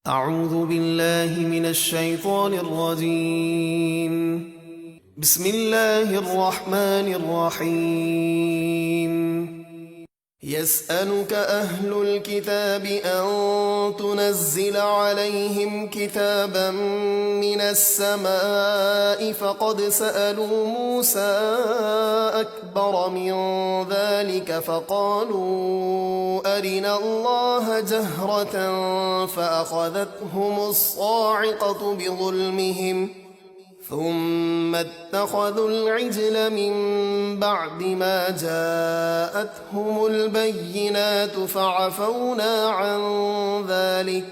اعوذ باللہ من الشیطان الرجیم بسم اللہ الرحمن الرحیم يسألك أهل الكتاب أن تنزل عليهم كتابا من السماء فقد سألوا موسى أكبر من ذلك فقالوا أرنا الله جهرة فأخذتهم الصاعقة بظلمهم ثم اتخذوا العجل من بعد ما جاءتهم البينات فعفونا عن ذلك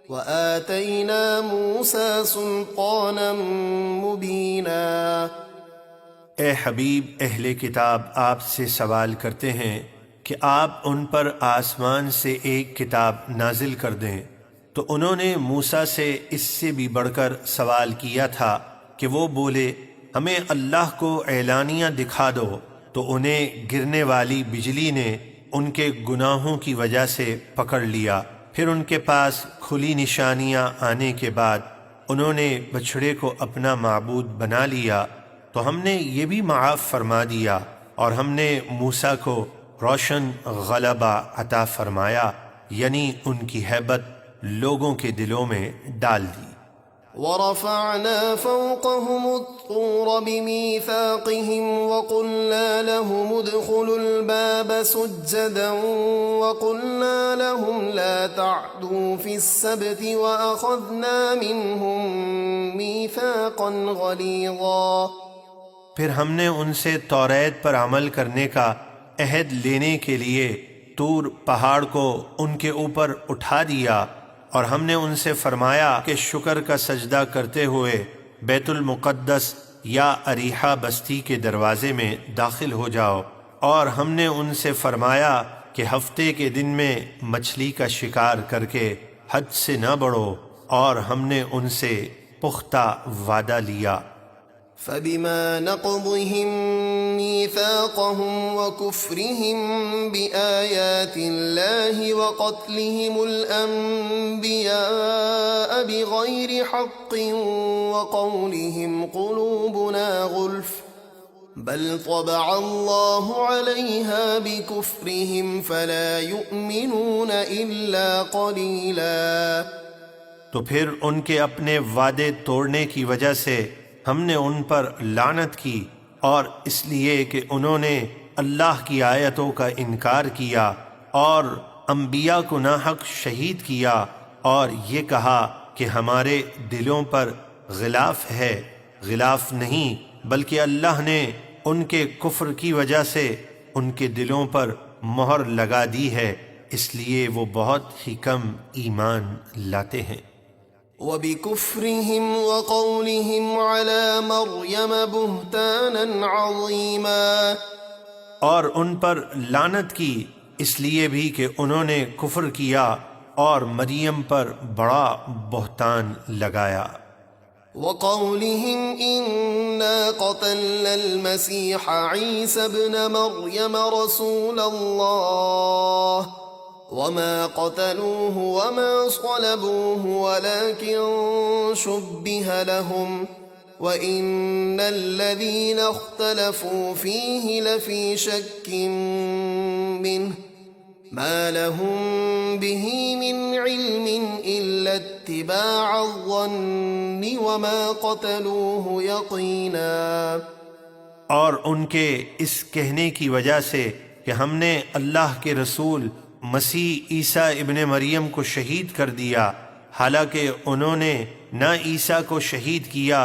وآتينا موسى سلطانا مبينا۔ اے حبیب، اہل کتاب آپ سے سوال کرتے ہیں کہ آپ ان پر آسمان سے ایک کتاب نازل کر دیں، تو انہوں نے موسیٰ سے اس سے بھی بڑھ کر سوال کیا تھا کہ وہ بولے ہمیں اللہ کو اعلانیہ دکھا دو، تو انہیں گرنے والی بجلی نے ان کے گناہوں کی وجہ سے پکڑ لیا۔ پھر ان کے پاس کھلی نشانیاں آنے کے بعد انہوں نے بچھڑے کو اپنا معبود بنا لیا، تو ہم نے یہ بھی معاف فرما دیا، اور ہم نے موسیٰ کو روشن غلبہ عطا فرمایا، یعنی ان کی ہیبت لوگوں کے دلوں میں ڈال دی۔ وَرَفَعْنَا فَوْقَهُمُ الطُّورَ بِمِيثَاقِهِمْ وَقُلْنَا لَهُمُ ادْخُلُوا الْبَابَ سُجَّدًا وَقُلْنَا لَهُمْ لَا تَعْدُوا فِي السَّبْتِ وَأَخَذْنَا مِنْهُمْ مِيثَاقًا غَلِيظًا۔ پھر ہم نے ان سے توریت پر عمل کرنے کا عہد لینے کے لیے طور پہاڑ کو ان کے اوپر اٹھا دیا، اور ہم نے ان سے فرمایا کہ شکر کا سجدہ کرتے ہوئے بیت المقدس یا اریحہ بستی کے دروازے میں داخل ہو جاؤ، اور ہم نے ان سے فرمایا کہ ہفتے کے دن میں مچھلی کا شکار کر کے حد سے نہ بڑھو، اور ہم نے ان سے پختہ وعدہ لیا۔ فَبِمَا نَقْضِهِمْ مِيثَاقَهُمْ وَكُفْرِهِمْ بِآيَاتِ اللَّهِ وَقَتْلِهِمُ الْأَنْبِيَاءَ بِغَيْرِ حَقٍّ وَقَوْلِهِمْ قُلُوبُنَا غُلْفٌ بَلْ طَبَعَ اللَّهُ عَلَيْهَا بِكُفْرِهِمْ فَلَا يُؤْمِنُونَ إِلَّا قَلِيلًا۔ تو پھر ان کے اپنے وعدے توڑنے کی وجہ سے ہم نے ان پر لعنت کی، اور اس لیے کہ انہوں نے اللہ کی آیتوں کا انکار کیا اور انبیاء کو ناحق شہید کیا، اور یہ کہا کہ ہمارے دلوں پر غلاف ہے۔ غلاف نہیں، بلکہ اللہ نے ان کے کفر کی وجہ سے ان کے دلوں پر مہر لگا دی ہے، اس لیے وہ بہت ہی کم ایمان لاتے ہیں۔ وَبِكُفْرِهِمْ وَقَوْلِهِمْ عَلَى مَرْيَمَ بُهْتَانًا عَظِيمًا۔ اور ان پر لعنت کی اس لیے بھی کہ انہوں نے کفر کیا اور مریم پر بڑا بہتان لگایا۔ وَقَوْلِهِمْ إِنَّا قَتَلْنَا الْمَسِيحَ عِيسَى ابْنَ مَرْيَمَ رَسُولَ اللَّهِ وَمَا قَتَلُوهُ وَمَا صَلَبُوهُ وَلَكِنْ شُبِّهَ لَهُمْ وَإِنَّ الَّذِينَ اخْتَلَفُوا فِيهِ لَفِي شَكٍّ مِّنْهُ مَا لَهُمْ بِهِ مِنْ عِلْمٍ إِلَّا اتِّبَاعَ الظَّنِّ وَمَا قَتَلُوهُ يَقِينًا۔ اور ان کے اس کہنے کی وجہ سے کہ ہم نے اللہ کے رسول مسیح عیسیٰ ابن مریم کو شہید کر دیا، حالانکہ انہوں نے نہ عیسیٰ کو شہید کیا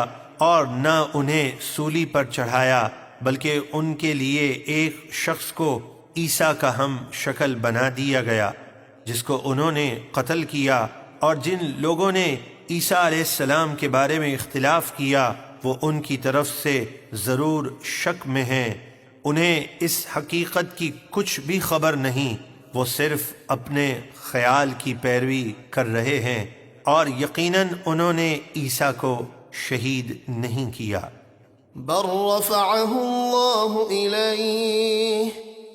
اور نہ انہیں سولی پر چڑھایا، بلکہ ان کے لیے ایک شخص کو عیسیٰ کا ہم شکل بنا دیا گیا جس کو انہوں نے قتل کیا، اور جن لوگوں نے عیسیٰ علیہ السلام کے بارے میں اختلاف کیا وہ ان کی طرف سے ضرور شک میں ہیں، انہیں اس حقیقت کی کچھ بھی خبر نہیں، وہ صرف اپنے خیال کی پیروی کر رہے ہیں، اور یقیناً انہوں نے عیسیٰ کو شہید نہیں کیا۔ بل رفعه الله إليه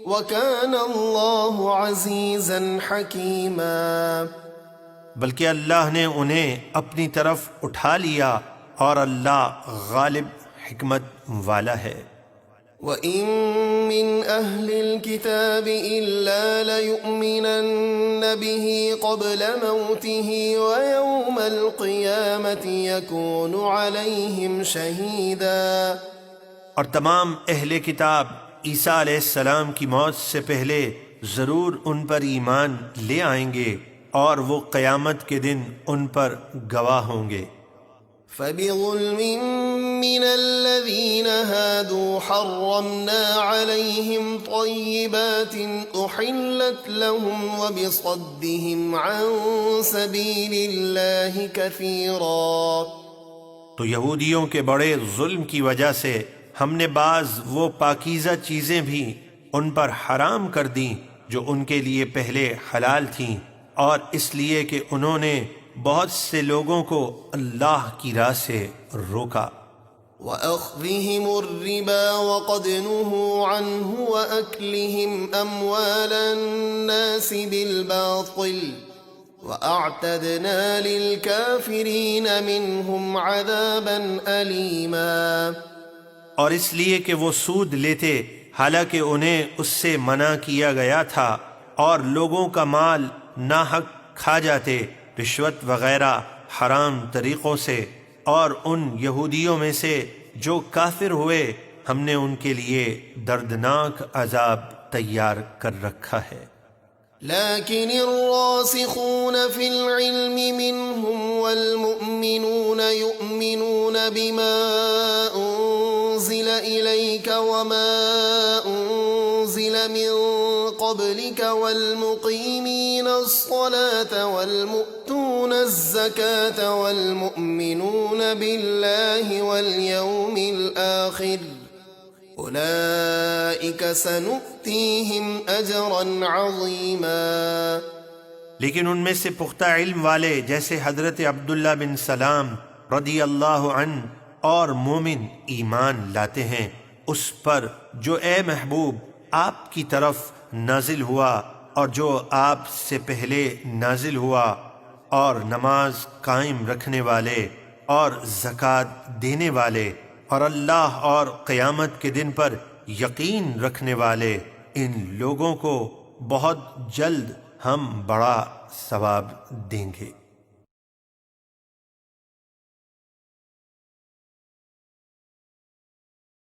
وَكَانَ اللَّهُ عَزِيزًا حَكِيمًا۔ بلکہ اللہ نے انہیں اپنی طرف اٹھا لیا اور اللہ غالب حکمت والا ہے۔ وَإِن مِّنْ أَهْلِ الْكِتَابِ إِلَّا لَيُؤْمِنَنَّ بِهِ قَبْلَ مَوْتِهِ وَيَوْمَ الْقِيَامَةِ يَكُونُ عَلَيْهِمْ شَهِيدًا، اور تمام اہل کتاب عیسیٰ علیہ السلام کی موت سے پہلے ضرور ان پر ایمان لے آئیں گے اور وہ قیامت کے دن ان پر گواہ ہوں گے۔ فَبِظُلْمٍ مِّنَ الَّذِينَ هَادُوا حَرَّمْنَا عَلَيْهِمْ طَيِّبَاتٍ أُحِلَّتْ لَهُمْ وَبِصَدِّهِمْ عَن سَبِيلِ اللَّهِ كَثِيرًا۔ تو یہودیوں کے بڑے ظلم کی وجہ سے ہم نے بعض وہ پاکیزہ چیزیں بھی ان پر حرام کر دیں جو ان کے لیے پہلے حلال تھیں، اور اس لیے کہ انہوں نے بہت سے لوگوں کو اللہ کی راہ سے روکا۔ وَأَخْذِهِمُ الرِّبَا وَقَدْ نُهُوا عَنْهُ وَأَكْلِهِمْ أَمْوَالَ النَّاسِ بِالْبَاطِلِ وَأَعْتَدْنَا لِلْكَافِرِينَ مِنْهُمْ عَذَابًا أَلِيمًا، اور اس لیے کہ وہ سود لیتے حالانکہ انہیں اس سے منع کیا گیا تھا، اور لوگوں کا مال ناحق کھا جاتے رشوت وغیرہ حرام طریقوں سے، اور ان یہودیوں میں سے جو کافر ہوئے ہم نے ان کے لیے دردناک عذاب تیار کر رکھا ہے۔ لكن الراسخون في العلم منهم والمؤمنون يؤمنون بما أنزل إليك وما أنزل من قبلك والمقيمين الصلاة والمؤتون الزكاة والمؤمنون بالله واليوم الآخر اولئک سنؤتیہم اجرا عظیما۔ لیکن ان میں سے پختہ علم والے جیسے حضرت عبداللہ بن سلام رضی اللہ عنہ اور مومن ایمان لاتے ہیں اس پر جو اے محبوب آپ کی طرف نازل ہوا اور جو آپ سے پہلے نازل ہوا، اور نماز قائم رکھنے والے اور زکوٰۃ دینے والے اور اللہ اور قیامت کے دن پر یقین رکھنے والے، ان لوگوں کو بہت جلد ہم بڑا ثواب دیں گے۔